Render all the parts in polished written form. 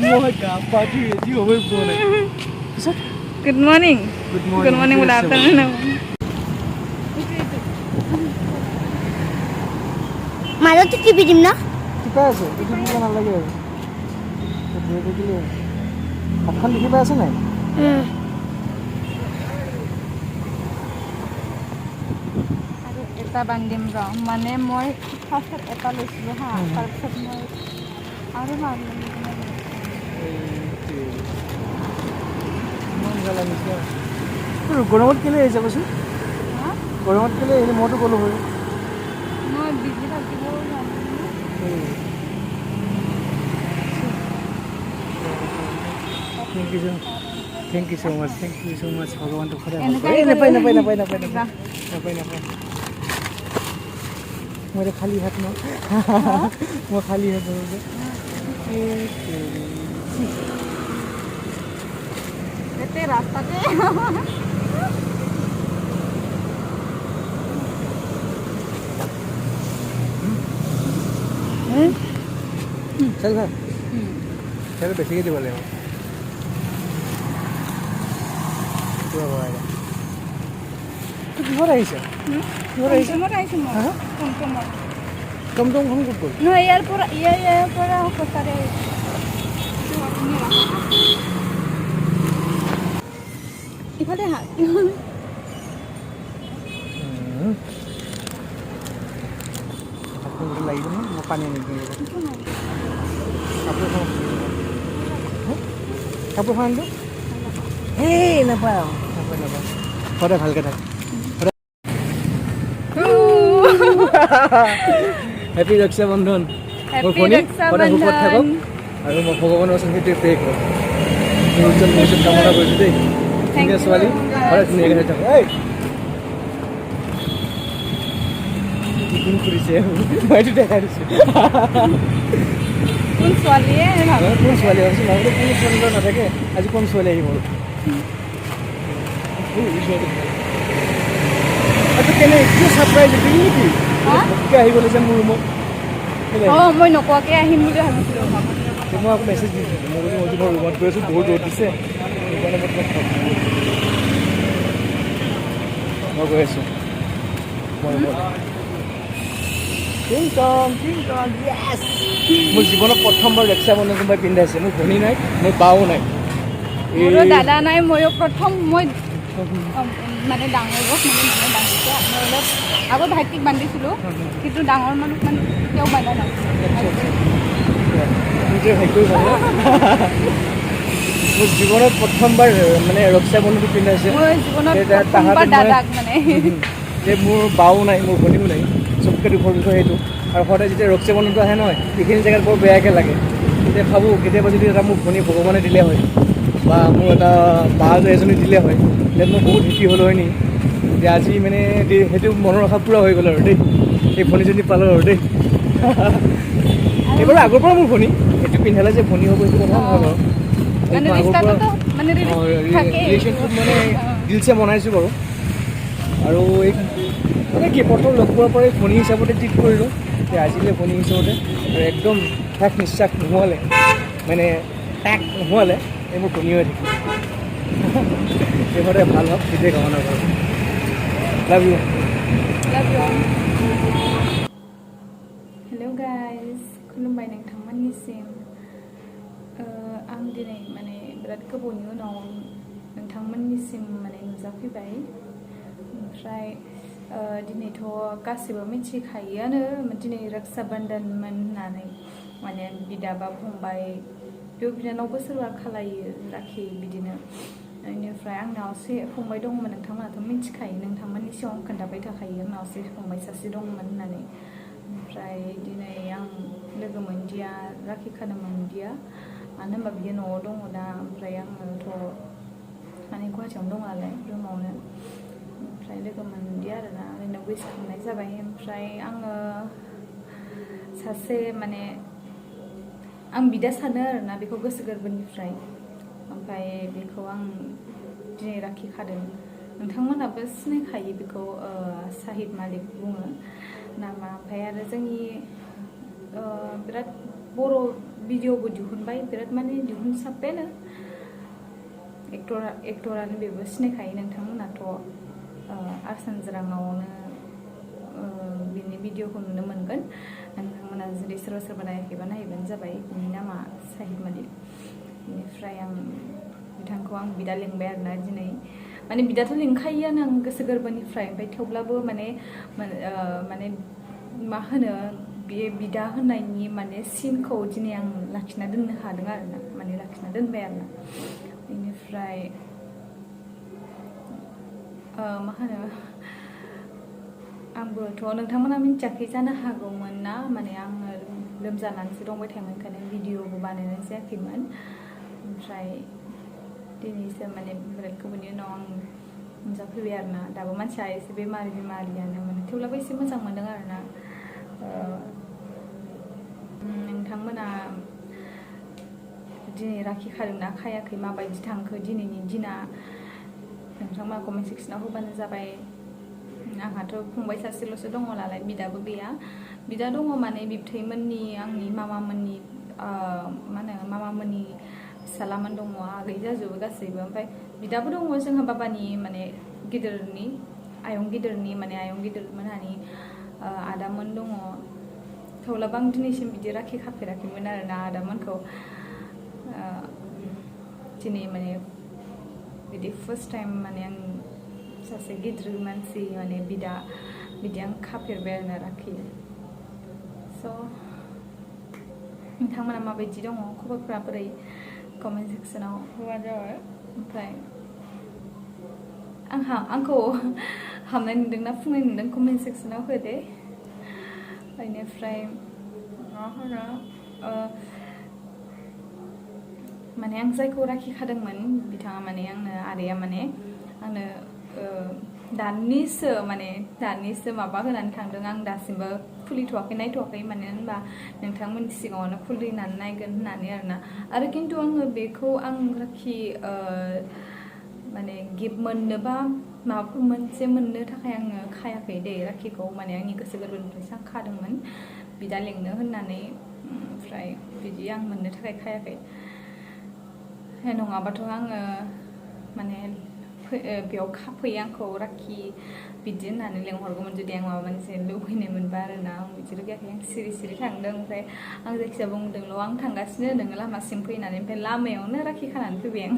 Moi apa dia dia boleh. Good morning. Good morning. Good morning, good afternoon. Malah tu TV dim na? Kita আছে itu bukan lagi. Dia begini. Akan kita আছে না? আৰু এটা বান্দিম ৰ মানে মই ফাৰ্ষ্টত এটা লৈছিলোঁ হা তাৰপিছত মই আৰু বান্দিম গৰমত কেলে আহিছে কৈছোঁ গৰমত কেলে আহিলে মইতো ক'লো হয় মই বিজি থাকিব Thank you so much. Thank you so much. Bhagwan to khare. Napai. Mere khali hat na. Mo khali hat bolte. Ete rasta te. Chal bhai. Chalo besi ke dibale. Tu কিহত আহিছে? কিহত আহিছে? মই আহিছোঁ মই। টমটম খন ক'ত গ'ল? নহয় ইয়াৰ পৰা সঁচাৰে ইফালে হা আপোনাক লাগিব ন মই পানী আনি দিম কাপোৰ খন আনিলোঁ এই নাপাওঁ সদায় ভালকৈ থাক হেপী ৰক্ষা বন্ধন মোৰ ভনী সদায় সুখত থাকক আৰু মই ভগৱানৰ ওচৰত সেইটোৱে প্ৰে কৰোঁ উজ্জ্বল ভৱিষ্যত কামনা কৰিছোঁ দেই ধুনীয়া ছোৱালী সদায় ধুনীয়াকৈ থাকক কোন কৰিছে মই এইটো দেখাই দিছোঁ কোন ছোৱালীয়ে কোন ছোৱালী ভাবিছোঁ লগতে কোনো ছোৱালী নাথাকে আজি কোন ছোৱালী আহিব কেনে কিয় ছাৰপ্ৰাইজ দিলি নেকি পটককৈ আহি গ'লে যে মোৰ ৰুমত মই নোকোৱাকৈ আহিম বুলি ভাবিছিলোঁ মই আকৌ মেছেজ দিছিলোঁ মই বোলো মই ৰুমত গৈ আছোঁ বহুত ৰ'দ দিছে সেইকাৰণে মই গৈ আছোঁ মই ৰুমত মোৰ জীৱনত প্ৰথমবাৰ ৰক্ষা বন্ধন কোনোবাই পিন্ধাইছে মোৰ ভনী নাই মোৰ বাও নাই মোৰো দাদা নাই ময়ো প্ৰথম মই মানে ডাঙৰক মানে বান্ধিছে আপোনাৰ অলপ আগত ভাইটিক বান্ধিছিলোঁ কিন্তু ডাঙৰ মানুহ মানে কেতিয়াও বান্ধা মোৰ জীৱনত প্ৰথমবাৰ মানে ৰক্ষা বন্ধনটো পিন্ধাইছে দাদাক মানে যে মোৰ বাও নাই মোৰ ভনীও নাই চবকৈ দুখৰ বিষয় সেইটো আৰু সদায় যেতিয়া ৰক্ষা বন্ধনটো আহে নহয় এইখিনি জেগাত বৰ বেয়াকৈ লাগে তেতিয়া ভাবোঁ কেতিয়াবা যদি এটা মোৰ ভনী ভগৱানে দিলে হয় বা মোৰ এটা বা এজনী দিলে হয় তেতিয়া মই বহুত হেপী হ'লো হয় নি যে আজি মানে সেইটো মনৰ আশা পূৰা হৈ গ'ল আৰু দেই এই ভনীজনী পালোঁ আৰু দেই এইবাৰ আগৰ পৰা মোৰ ভনী সেইটো পিন্ধালে যে ভনী হ'ব সেইটো কথা নহয় বাৰু ৰিলেশ্যনশ্বিপ মানে দিলছে বনাইছোঁ বাৰু আৰু এই মানে কি প্ৰথম লগ পোৱাৰ পৰাই ভনী হিচাপতে ট্ৰিট কৰিলোঁ যে আজিলৈ ভনী হিচাপতে আৰু একদম ঠাক নিশ্বাস নোহোৱালে মানে তাক নোহোৱালে এই মোৰ ভনী হৈ থাকিব এইবাৰে ভাল হওক সেইটোৱে কামনা কৰোঁ লাভ ইউ हेल' गाइस खुलुमबाय नोंथांमोननिसिम आं दिनै माने बिराद गोबावनि उनाव नोंथांमोननिसिम माने नुजाफैबाय ओमफ्राय दिनैथ' गासैबो मिथिखायोआनो दिनै रक्षा बन्धनमोन होननानै माने बिदा बा फंबाय बिब' बिनानावबो सोरबा खालायो राखि बिदिनो बेनिफ्राय आंनाव एसे फंबाय दंमोन नोंथांमोनाथ' मिथिखायो नोंथांमोननि सिगाङाव खोन्थाबाय थाखायो आंनाव एसे फंबाय सासे दंमोन होननानै ओमफ्राय दिनै आं लोगो मोनदिया राखि खानो मोनदिया मानो होनबा बियो न'आव दङ दा ओमफ्राय आङोथ' माने गुवाहाटियावनो दं नालाय रुमावनो ओमफ्राय लोगो मोनदिया आरोना ओरैनो उइस खालामनाय जाबाय ओमफ्राय आङो सासे माने आं बिदा सानो आरोना बेखौ गोसो गोरबोनिफ्राय ओमफ्राय बेखौ आं दिनै राखि खादों नोंथांमोनाबो सिनायखायो बेखौ साहिद मालिक बुङो नामा ओमफ्राय आरो जोंनि बिराद बर' भिडिअबो दिहुनबाय बिराद माने दिहुनसाब्बायानो एक्टरानो बेबो सिनायखायो नोंथांमोनाथ' आरसानज्राङावनो बिनि भिडिअखौ नुनो मोनगोन नोंथांमोना जुदि सोरबा नायाखैबा नायबानो जाबाय बिनि नामा साहिद मालिक बेनिफ्राय आं बिथांखौ आं बिदा लिंबाय आरोना दिनै माने बिदाथ' लिंखायोआनो आं गोसो गोरबोनिफ्राय ओमफ्राय थेवब्लाबो माने मा होनो बे बिदा होननायनि माने सिनखौ दिनै आं लाखिना दोननो हादों आरोना माने लाखिना दोनबाय आरोना बेनिफ्राय मा होनो आंबोथ' नोंथांमोना मिन्थियाखै जानो हागौमोन ना माने आङो लोमजानानैसो दंबाय थायोमोन ओंखायनो भिडिअबो बानायनाय जायाखैमोन ओमफ्राय दिनैसो माने बिराद गोबावनि उनाव आं नुजाफैबाय आरोना दाबो मानसिया एसे बेमारियानो माने थेवब्लाबो एसे मोजां मोनदों आरोना नोंथांमोना दिनै राखि खादोंना खायाखै माबायदि थांखो दिनैनि दिना नोंथांमोना कमेन्ट सेक्सनाव होबानो जाबाय आंहाथ' फंबाय सासेल'सो दङ नालाय बिदाबो गैया बिदा दङ माने बिबथैमोननि आंनि मामामोननि मा होनो मामामोननि फिसालामोन दङ आगै जाजोबो गासैबो ओमफ्राय बिदाबो दङ जोंहा बाबानि माने गिदिरनि आयं गिदिरमोनहानि आदामोन दङ थेवब्लाबो आं दिनैसिम बिदि राखि खाफेराखैमोन आरोना आदामोनखौ दिनै माने बिदि फार्स्ट टाइम माने आं सासे गिदिर मानसि माने बिदि आं खाफेरबाय आरोना राखि स' नोंथांमोना माबायदि दङ खबरफ्रा बोरै कमेन्ट सेक्सनाव होबानो जाबाय ओमफ्राय आंखौ हामनाय नुदोंना फुंनाय नुदों कमेन्ट सेक्सनाव होदे बेनिफ्राय मा होनो माने आं जायखौ राखि खादोंमोन बिथाङा माने आदाया माने आंनो दानिसो माबा होनानै थांदों आं दासिमबो खुलिथ'वाखै नायथ'वाखै मानो होनबा नोंथांमोननि सिगाङावनो खुलिनानै नायगोन होननानै आरो खिन्थु आङो बेखौ आं राखि माने गिफ्ट मोननोबा माबाफोर मोनसे मोननो थाखाय आङो खायाखै दे राखिखौ माने आंनि गोसो गोरबोनिफ्रायसो आं खादोंमोन बिदा लिंनो होननानै ओमफ्राय बिदि आं मोननो थाखाय खायाखै नङाबाथ' आङो माने बेयाव खाफैयो आंखौ राखि बिदि होननानै लेंहरगौमोन जुदि आं माबा मोनसे लुबैनाय मोनबा आरोना आं बिदि लुगैयाखै आं सिरि सिरि थांदों ओमफ्राय आं जायखिजाया बुंदोंल' आं थांगासिनो नोङो लामासिम फैनानै ओमफ्राय लामायावनो राखि खानानै फैबाय आं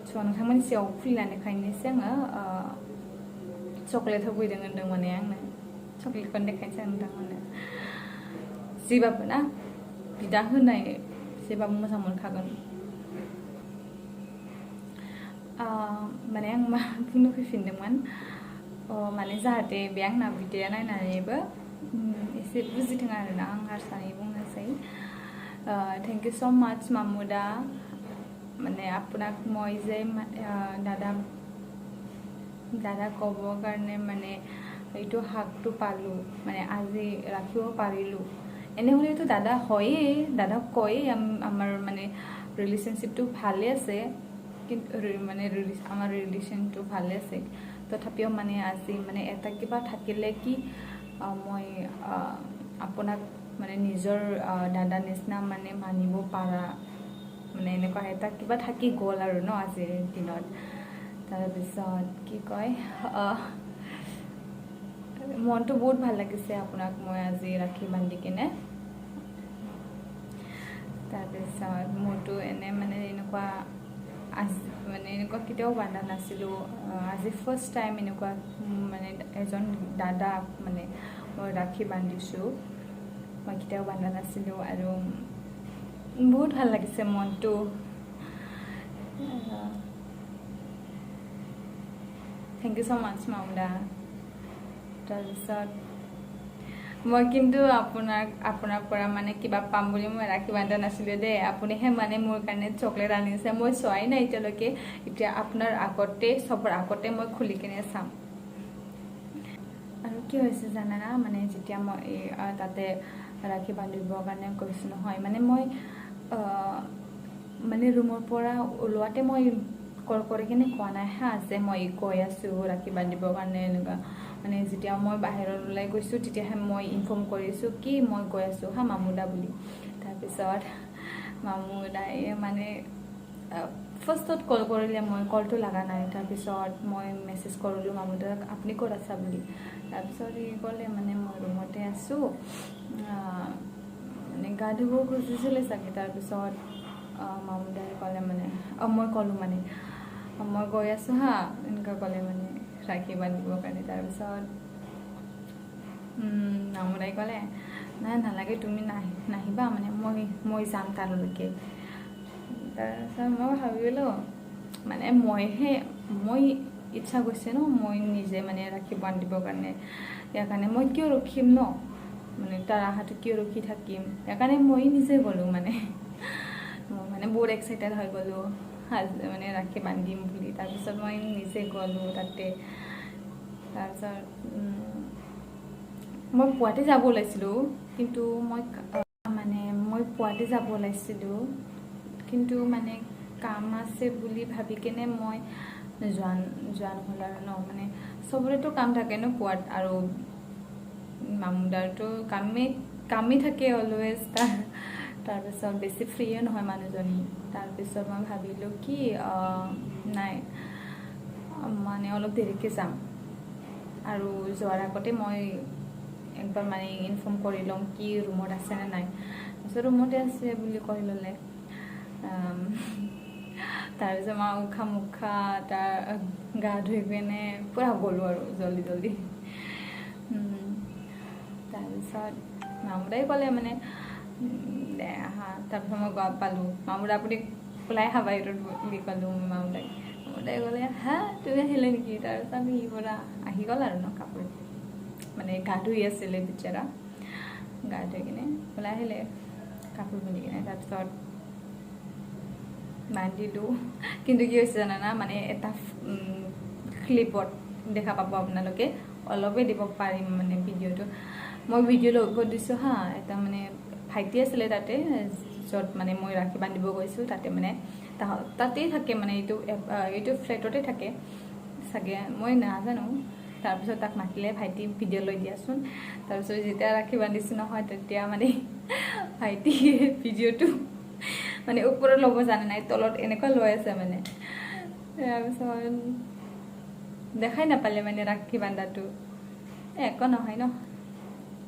स' नोंथांमोननि सिगाङाव खुलिनानै खायनोसै आङो चक्लेट होफैदों होनदों माने आंनो चक्लेटखौनो देखायनोसै आं नोंथांमोननो जेबाबो ना बिदा होनाय जेबाबो मोजां मोनखागोन माने आं मा बुंनो फैफिनदोंमोन माने जाहाथे बे आंना बिदाया नायनानैबो एसे बुजिथों आरोना आं हारसायै बुंनोसै थेंक ইউ ছ' মাচ মামুদা মানে আপোনাক মই যে দাদা ক'বৰ কাৰণে মানে এইটো হাকটো পালোঁ মানে আজি ৰাখিব পাৰিলোঁ এনেহ'লেতো দাদা হয়েই দাদাক কয়েই আমাৰ মানে ৰিলেশ্যনশ্বিপটো ভালে আছে কিন্তু মানে আমাৰ ৰিলেশ্যনটো ভালে আছে তথাপিও মানে আজি মানে এটা কিবা থাকিলে কি মই আপোনাক মানে নিজৰ দাদা নিচিনা মানে মানিব পাৰা মানে এনেকুৱা এটা কিবা থাকি গ'ল আৰু ন আজিৰ দিনত তাৰপিছত কি কয় মনটো বহুত ভাল লাগিছে আপোনাক মই আজি ৰাখি বান্ধি কিনে তাৰপিছত মোৰতো এনে মানে এনেকুৱা মানে এনেকুৱা কেতিয়াও বান্ধা নাছিলোঁ আজি ফাৰ্ষ্ট টাইম এনেকুৱা মানে এজন দাদাক মানে মই ৰাখি বান্ধিছোঁ মই কেতিয়াও বান্ধা নাছিলোঁ আৰু বহুত ভাল লাগিছে মনটো থেংক ইউ ছ' মাচ মামুদা তাৰপিছত মই কিন্তু আপোনাৰ পৰা মানে কিবা পাম বুলি মই ৰাখি বান্ধা নাছিলোঁ দেই আপুনিহে মানে মোৰ কাৰণে চকলেট আনিছে মই চোৱাই নাই এতিয়ালৈকে এতিয়া আপোনাৰ চবৰ আগতে মই খুলি কিনে চাম আৰু কি হৈছে জানানা মানে যেতিয়া মই তাতে ৰাখি বান্ধিবৰ কাৰণে গৈছোঁ নহয় মানে মই মানে ৰুমৰ পৰা ওলোৱাতে মই কল কৰি কিনে কোৱা নাই হা যে মই গৈ আছোঁ ৰাখি বান্ধিবৰ কাৰণে এনেকুৱা মানে যেতিয়া মই বাহিৰত ওলাই গৈছোঁ তেতিয়াহে মই ইনফৰ্ম কৰিছোঁ কি মই গৈ আছোঁ হা মামুদা বুলি তাৰপিছত মামুদাই মানে ফাৰ্ষ্টত কল কৰিলে মই কলটো লগা নাই তাৰপিছত মই মেছেজ কৰিলোঁ মামুদাক আপুনি ক'ত আছা বুলি তাৰপিছত সি ক'লে মানে মই ৰুমতে আছোঁ মানে গা ধুব খুজিছিলে চাগে তাৰপিছত মামুদাই ক'লে মানে মই ক'লোঁ মানে মই গৈ আছোঁ হা এনেকুৱা ক'লে মানে ৰাখি বান্ধিবৰ কাৰণে তাৰপিছত মামুদাই ক'লে নাই নালাগে তুমি নাহিবা মানে মই যাম তালৈকে তাৰপিছত মই ভাবিলোঁ মানে মই ইচ্ছা গৈছে ন মই নিজে মানে ৰাখি বান্ধিবৰ কাৰণে ইয়াৰ কাৰণে মই কিয় ৰখিম ন মানে তাৰ আহাটো কিয় ৰখি থাকিম ইয়াৰ কাৰণে মই নিজে গ'লোঁ মানে মই মানে বহুত এক্সাইটেড হৈ গ'লোঁ মানে ৰাখি বান্ধিম বুলি তাৰপিছত মই নিজে গ'লোঁ তাতে তাৰপিছত মই পুৱাতে যাব ওলাইছিলোঁ কিন্তু মই পুৱাতে যাব ওলাইছিলোঁ কিন্তু মানে কাম আছে বুলি ভাবি কেনে মই যোৱা নহ'ল আৰু ন মানে চবৰেতো কাম থাকে ন পুৱাত আৰু মামুদাৰতো কামেই থাকে অলৱেজ তাৰপিছত বেছি ফ্ৰীয়ে নহয় মানুহজনী তাৰপিছত মই ভাবিলোঁ কি নাই মানে অলপ দেৰিকৈ যাম আৰু যোৱাৰ আগতে মই একবাৰ মানে ইনফৰ্ম কৰি ল'ম কি ৰুমত আছে নে নাই তাৰপিছত ৰুমতে আছে বুলি কৈ ল'লে তাৰপিছত মই উশাহ মুখা তাৰ গা ধুই পিনে পূৰা গ'লোঁ আৰু জল্দি তাৰপিছত মামুদাই ক'লে মানে দে আহা তাৰপিছত মই গা পালোঁ মামুদা আপুনি ওলাই আহা বাহিৰত বুলি ক'লোঁ মামুদাই ক'লে হা তুমি আহিলে নেকি তাৰপিছত সি পৰা আহি গ'ল আৰু ন কাপোৰ মানে গা ধুই আছিলে বেচেৰা গা ধুই কিনে ওলাই আহিলে কাপোৰ পিন্ধি কিনে তাৰপিছত বান্ধিলোঁ কিন্তু কি হৈছে জানানা মানে এটা ক্লিপত দেখা পাব আপোনালোকে অলপে দিব পাৰিম মানে ভিডিঅ'টো মই ভিডিঅ' লগত দিছোঁ হা এটা মানে ভাইটি আছিলে তাতে য'ত মানে মই ৰাখি বান্ধিব গৈছোঁ তাতে মানে তাতেই থাকে মানে এইটো ফ্লেটতে থাকে চাগে মই নাজানো তাৰপিছত তাক মাতিলে ভাইটি ভিডিঅ' লৈ দিয়াচোন তাৰপিছত যেতিয়া ৰাখি বান্ধিছোঁ নহয় তেতিয়া মানে ভাইটি ভিডিঅ'টো মানে ওপৰত ল'ব জানে নাই তলত এনেকুৱা লৈ আছে মানে তাৰপিছত দেখাই নাপালে মানে ৰাখি বান্ধাটো একো নহয় ন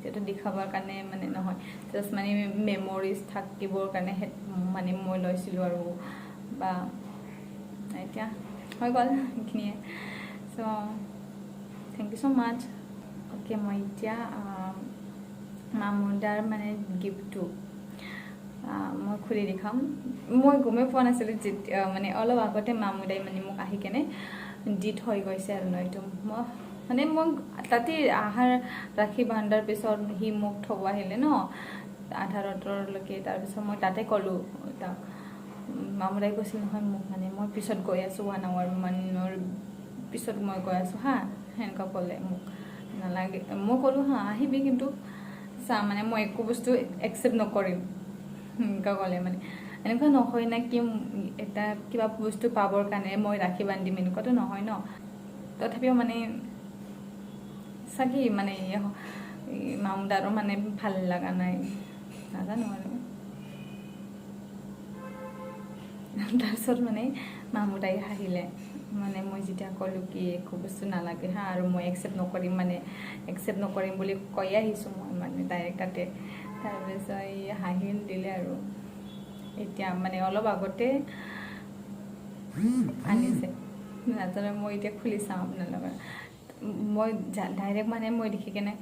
সেইটো দেখাবৰ কাৰণে মানে নহয় জাষ্ট মানে মেমৰিজ থাকিবৰ কাৰণে মানে মই লৈছিলোঁ আৰু বা এতিয়া হৈ গ'ল সেইখিনিয়ে so' thank you so' much okay মই এতিয়া মামুদাৰ মানে গিফ্টটো মই খুলি দেখাম মই গমেই পোৱা নাছিলোঁ যেতিয়া মানে অলপ আগতে মামুদাই মানে মোক আহি কেনে দি থৈ গৈছে আৰু ন এইটো মই তাতে আহাৰ ৰাখি বান্ধাৰ পিছত সি মোক থ'ব আহিলে ন আধা ৰাতৰলৈকে তাৰপিছত মই তাতে ক'লোঁ তাক মামুদাই কৈছিল নহয় মোক মানে মই পিছত গৈ আছোঁ 1 hour মানৰ পিছত মই গৈ আছোঁ হা সেনেকুৱা ক'লে মোক নালাগে মই ক'লোঁ হা আহিবি কিন্তু চা মানে মই একো বস্তু একচেপ্ট নকৰিম এনেকুৱা ক'লে মানে এনেকুৱা নহয় না কি এটা কিবা বস্তু পাবৰ কাৰণে মই ৰাখি বান্ধিম এনেকুৱাতো নহয় ন তথাপিও মানে চাগে মানে মামুদাৰো মানে ভাল লগা নাই নাজানো আৰু তাৰপিছত মানে মামুদাই হাঁহিলে মানে মই যেতিয়া ক'লোঁ কি একো বস্তু নালাগে হা আৰু মই একচেপ্ট নকৰিম বুলি কৈ আহিছোঁ মই মানে ডাইৰেক্ট তাতে তাৰপিছত হাঁহি দিলে আৰু এতিয়া মানে অলপ আগতে আনিছে নাজানো মই এতিয়া খুলি চাওঁ আপোনালোকৰ মই ডাইৰেক্ট মানে মই দেখি কেনে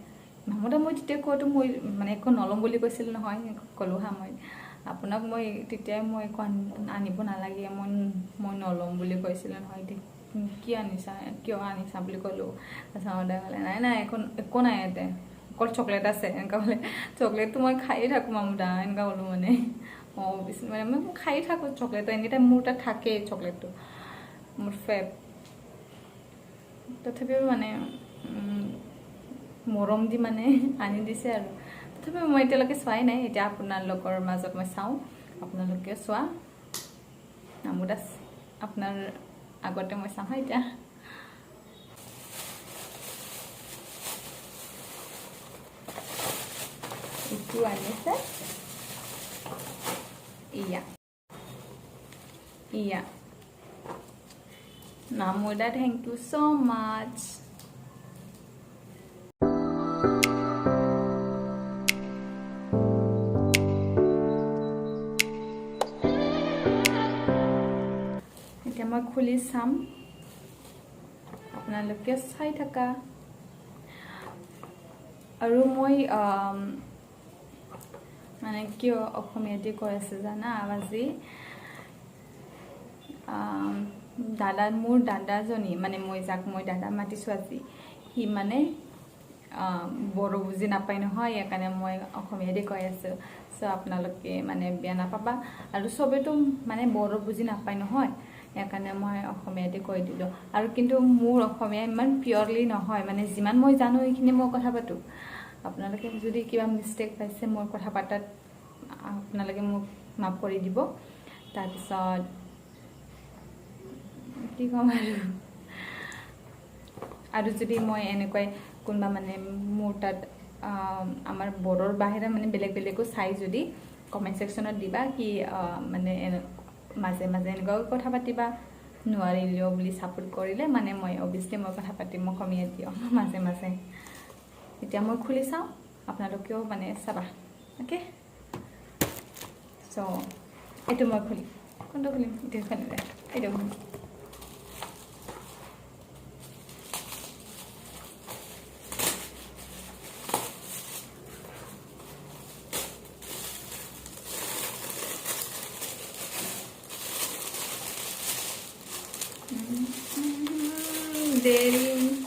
মামুদা মই তেতিয়া কোৱাটো মই মানে একো নল'ম বুলি কৈছিলোঁ নহয় ক'লোঁ হা মই আপোনাক মই তেতিয়াই মই একো আনিব নালাগে মই নল'ম বুলি কৈছিলোঁ নহয় কিয় আনিছা বুলি ক'লোঁ তাৰপিছত মামুদাই ক'লে নাই একো নাই ইয়াতে অকল চকলেট আছে এনেকুৱা ক'লে চকলেটটো মই খায়ে থাকোঁ মামুদা এনেকুৱা ক'লোঁ মানে মানে মই খায়ে থাকোঁ চকলেটটো এনিটাইম মোৰ তাত থাকেই চকলেটটো মোৰ ফেভ তথাপিও মানে মৰম দি মানে আনি দিছে আৰু তথাপিও মই এতিয়ালৈকে চোৱাই নাই এতিয়া আপোনালোকৰ মাজত মই চাওঁ আপোনালোকে চোৱা মামুদা আপোনাৰ আগতে মই চাওঁ এতিয়া itu aনিছে iya Namuda, thank you so much. এতিয়া মই খুলি চাম আপোনালোকে চাই থাকা আৰু মই মানে কিয় অসমীয়াতে কৈ আছে জানা আজি দাদা মোৰ দাদাজনী মানে মই যাক মই দাদা মাতিছো আজি হি মানে বড়ো বুজি নাপায় নহয় ইয়াকাৰণে মই অসমীয়াতে কৈ আছো সো আপোনালোকে মানে বেয়া নাপাবা আৰু সবেতো মানে বড়ো বুজি নাপায় নহয় ইয়াকাৰণে মই অসমীয়াতে কৈ দিলো আৰু কিন্তু মোৰ অসমীয়া ইমান পিয়ৰলি নহয় মানে যিমান মই জানো এইখিনি মই কথা পাতো আপোনালোকে যদি কিবা মিস্টেক পাইছে মোৰ কথা পাতাত আপোনালোকে মোক মাফ কৰি দিব তাৰ পিছত কি কম আৰু যদি মই এনেকৈ কোনবা মানে মোৰ তাত আমাৰ বড়োৰ বাহিৰে মানে বেলেগ বেলেগো চাই যদি কমেন্ট সেকশনত দিবা কি মানে মাজে মাজে এনেকৈ কথা পাতিবা নোৱাৰিলেও বুলি সাপোৰ্ট কৰিলে মানে মই অবিয়াসলি মই কথা পাতিম অসমীয়া দিও মাজে মাজে এতিয়া মই খুলি চাও আপোনালোকেও মানে চাবা ওকে সো এটো মই খুলি কোনটো খুলিম এটো খুলিলে এটো Daring.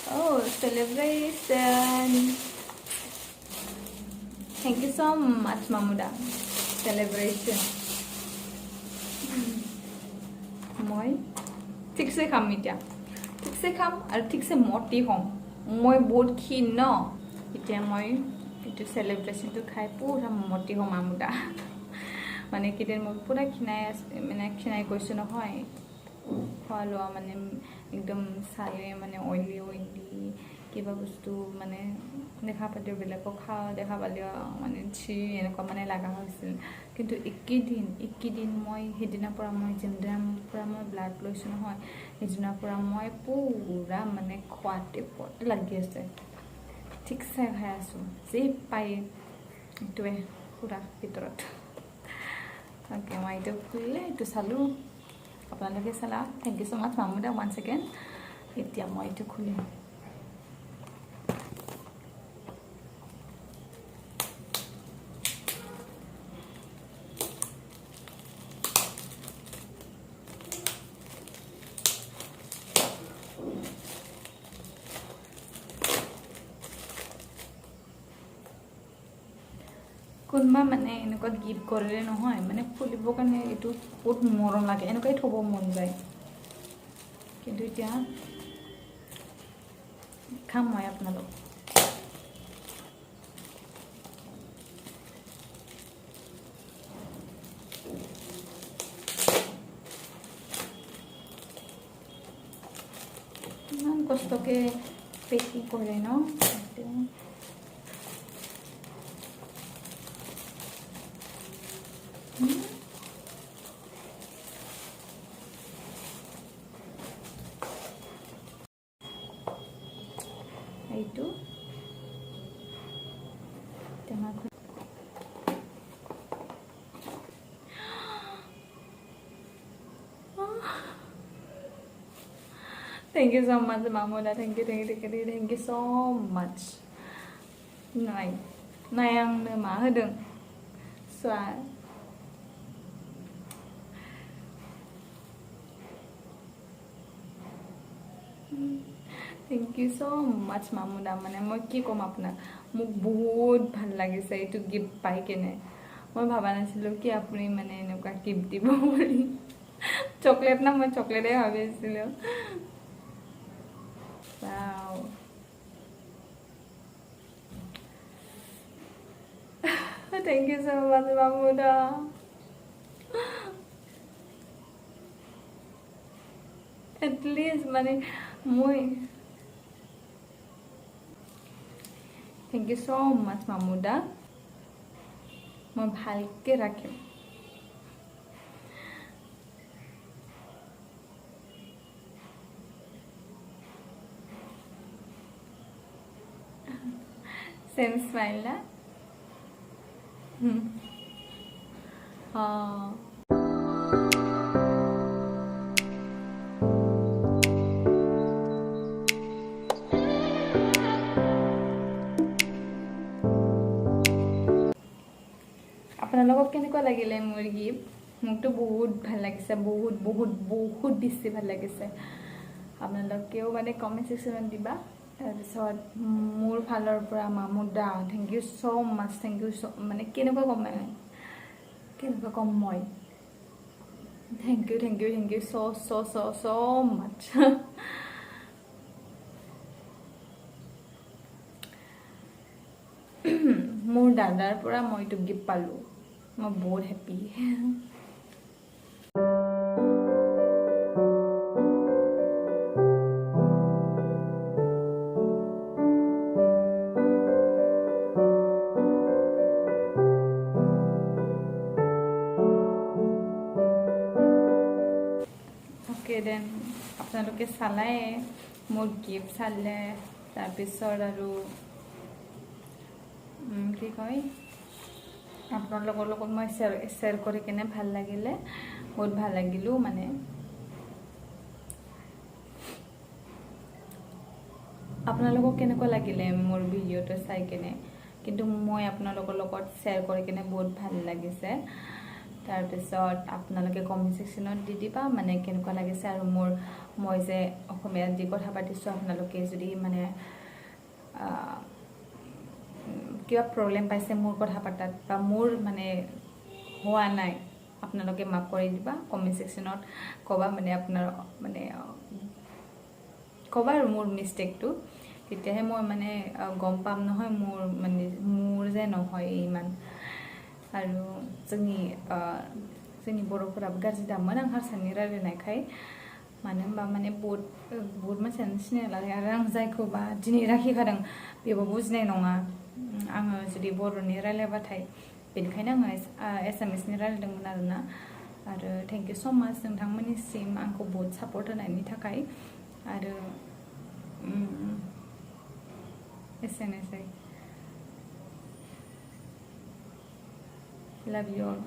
Oh, celebration. Thank you so much, Mamuda. Celebration. মই ঠিকছে খাম এতিয়া ঠিকছে খাম আৰু ঠিকছে মটি হম মই বহুত ক্ষীণ ন এতিয়া মই এইটো সেলিব্ৰেশনটো খাই পুৰা মটি হম মামুদা মানে কিদিন মই পুৰা খিনাই গৈছো নহয় খোৱা লোৱা মানে একদম চালে মানে অইলি কিবা বস্তু মানে দেখা পালেও বেলেগক খাওঁ দেখা পালেও মানে এনেকুৱা মানে লগা হৈছিল কিন্তু একেদিন মই সেইদিনাৰ পৰা মই যিদিনাৰ পৰা মই ব্লাড লৈছো নহয় সেইদিনাৰ পৰা মই পুৰা মানে খোৱাতে লাগি আছে ঠিকছে খাই আছো যি পাই এইটোৱে পুৰা ভিতৰত ওকে মই এইটো খুলিলে এইটো চালো আপোনালোকে চালা থ্যাংক ইউ সো মাচ মামুদা ওয়ান সেকেন্ড এতিয়া মই এইটো খুলিম কোনবা মানে এনেকুৱা গিফট কৰিলে নহয় মানে খুলিব কাৰণে এইটো বহুত মৰম লাগে এনেকৈ থব মন যায় কিন্তু এতিয়া খাম মই আপোনালোক ইমান কষ্টকে পেকিং কৰে ন এইটো Thank you so much, Mamuda. Thank you so much. Này ăn mà hơi đừng xóa. Thank you so much, Mamuda. মানে মই কি কম আপোনাক মোক বহুত ভাল লাগিছে এইটো গিফট পাই কেনে মই ভাবা নাছিলো কি আপুনি মানে এনেকুৱা গিফট দিব বুলি চকলেট না মই চকলেটে ভাবিছিলো wow thank you so much Mamuda at least মানে মই Thank you so much, Mamuda. মই ভালকে ৰাখিম। Same smile na? আপোনালোকক কেনেকুৱা লাগিলে মোৰ গিফ্ট? মোকতো বহুত ভাল লাগিছে, বহুত বহুত বহুত বেছি ভাল লাগিছে। আপোনালোকেও মানে কমেণ্ট সেকশ্যনত দিবা। তাৰপিছত মোৰ ফালৰ পৰা Mamuda, thank you so' much, thank you so' মানে কেনেকুৱা ক'ম মই, thank you thank you thank you so' much. মোৰ দাদাৰ পৰা মই এইটো গিফ্ট পালোঁ, মই বহুত হেপ্পী। অ'কে দেন, আপোনালোকে চালাই মোৰ গিফ্ট চালে, তাৰপিছত আৰু কি কয়, আপোনালোকৰ লগত মই শ্বেয়াৰ কৰি কেনে ভাল লাগিলে, বহুত ভাল লাগিলো। মানে আপোনালোকক কেনেকুৱা লাগিলে মোৰ ভিডিঅ'টো চাই কেনে? কিন্তু মই আপোনালোকৰ লগত শ্বেয়াৰ কৰি কেনে বহুত ভাল লাগিছে। তাৰপিছত আপোনালোকে কমেণ্ট সেকশ্যনত দি দিবা মানে কেনেকুৱা লাগিছে। আৰু মই যে অসমীয়াত যি কথা পাতিছোঁ, আপোনালোকে যদি মানে কিবা প্ৰব্লেম পাইছে মোৰ কথা পাতাত, বা মোৰ মানে হোৱা নাই, আপোনালোকে মাফ কৰি দিবা। কমেণ্ট সেকশ্যনত ক'বা, মানে আপোনাৰ মানে ক'বা আৰু মোৰ মিষ্টেকটো, তেতিয়াহে মই মানে গম পাম নহয় মোৰ যে নহয় ইমান। আৰু जोंनि बर'फोराबो गाज्रि दामोन आं हारसानि रायलायनायखाय, मानो होनबा माने बहुत मानसियानो सिनायला। आरो आं जायखौबा दिनै राखिखादों बेबो बुजिनाय नङा आङो जुदि बर'नि रायलायबाथाय, बेनिखायनो आङो एसामिसनि रायलायदोंमोन आरोना। आरो थेंक इउ स' माच नोंथांमोननिसिम आंखौ बहुत सापर्ट होनायनि थाखाय। आरो एसेनोसै, लाभ इउ अल।